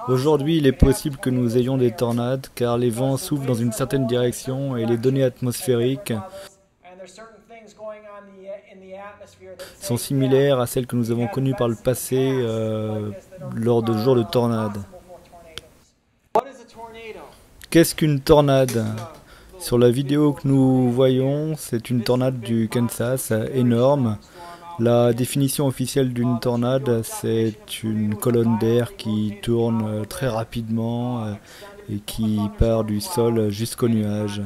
Aujourd'hui, il est possible que nous ayons des tornades car les vents soufflent dans une certaine direction et les données atmosphériques sont similaires à celles que nous avons connues par le passé lors de jours de tornades. Qu'est-ce qu'une tornade? Sur la vidéo que nous voyons, c'est une tornade du Kansas énorme. La définition officielle d'une tornade, c'est une colonne d'air qui tourne très rapidement et qui part du sol jusqu'aux nuages.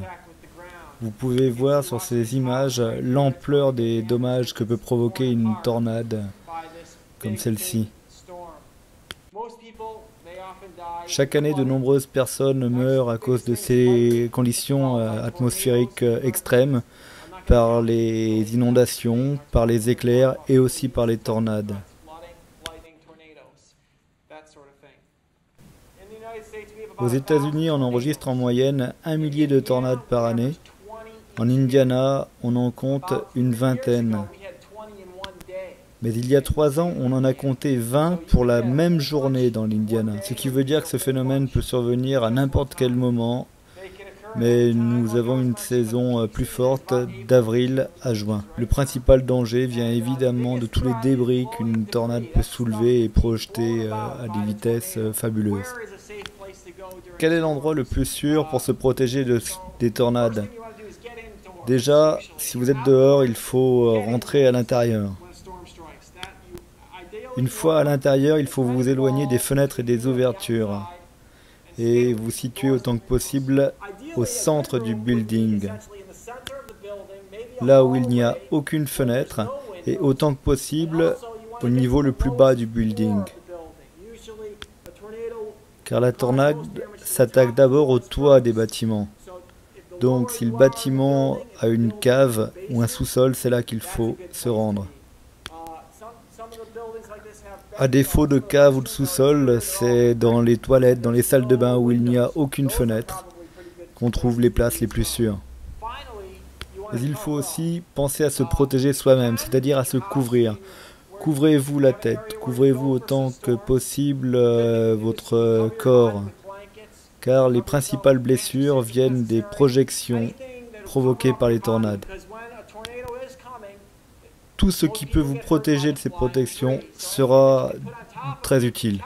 Vous pouvez voir sur ces images l'ampleur des dommages que peut provoquer une tornade comme celle-ci. Chaque année, de nombreuses personnes meurent à cause de ces conditions atmosphériques extrêmes, par les inondations, par les éclairs et aussi par les tornades. Aux États-Unis, on enregistre en moyenne 1 millier de tornades par année. En Indiana, on en compte une vingtaine. Mais il y a 3 ans, on en a compté 20 pour la même journée dans l'Indiana. Ce qui veut dire que ce phénomène peut survenir à n'importe quel moment. Mais nous avons une saison plus forte d'avril à juin. Le principal danger vient évidemment de tous les débris qu'une tornade peut soulever et projeter à des vitesses fabuleuses. Quel est l'endroit le plus sûr pour se protéger des tornades? Déjà, si vous êtes dehors, il faut rentrer à l'intérieur. Une fois à l'intérieur, il faut vous éloigner des fenêtres et des ouvertures et vous situer autant que possible au centre du building, là où il n'y a aucune fenêtre, et autant que possible au niveau le plus bas du building. Car la tornade s'attaque d'abord au toit des bâtiments. Donc si le bâtiment a une cave ou un sous-sol, c'est là qu'il faut se rendre. À défaut de cave ou de sous-sol, c'est dans les toilettes, dans les salles de bain où il n'y a aucune fenêtre, qu'on trouve les places les plus sûres. Mais il faut aussi penser à se protéger soi-même, c'est-à-dire à se couvrir. Couvrez-vous la tête, couvrez-vous autant que possible votre corps, car les principales blessures viennent des projections provoquées par les tornades. Tout ce qui peut vous protéger de ces protections sera très utile.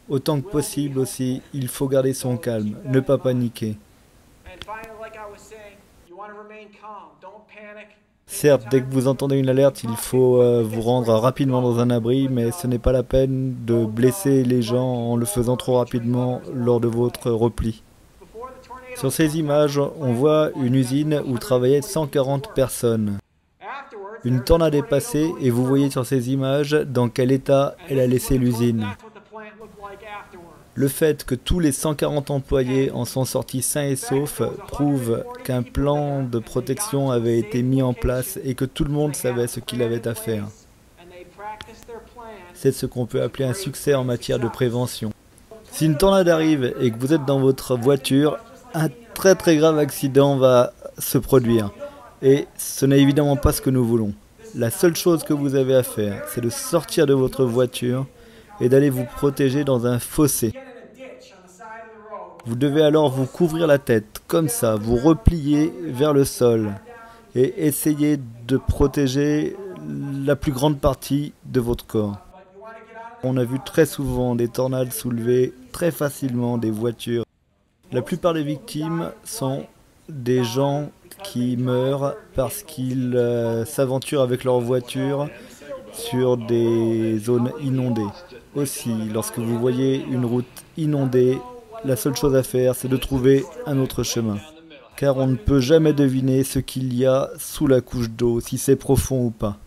Autant que possible aussi, il faut garder son calme, ne pas paniquer. Certes, dès que vous entendez une alerte, il faut vous rendre rapidement dans un abri, mais ce n'est pas la peine de blesser les gens en le faisant trop rapidement lors de votre repli. Sur ces images, on voit une usine où travaillaient 140 personnes. Une tornade est passée et vous voyez sur ces images dans quel état elle a laissé l'usine. Le fait que tous les 140 employés en sont sortis sains et saufs prouve qu'un plan de protection avait été mis en place et que tout le monde savait ce qu'il avait à faire. C'est ce qu'on peut appeler un succès en matière de prévention. Si une tornade arrive et que vous êtes dans votre voiture, un très grave accident va se produire. Et ce n'est évidemment pas ce que nous voulons. La seule chose que vous avez à faire, c'est de sortir de votre voiture et d'aller vous protéger dans un fossé. Vous devez alors vous couvrir la tête, comme ça, vous replier vers le sol et essayer de protéger la plus grande partie de votre corps. On a vu très souvent des tornades soulever très facilement des voitures. La plupart des victimes sont des gens qui meurent parce qu'ils s'aventurent avec leur voiture sur des zones inondées. Aussi, lorsque vous voyez une route inondée, la seule chose à faire, c'est de trouver un autre chemin. Car on ne peut jamais deviner ce qu'il y a sous la couche d'eau, si c'est profond ou pas.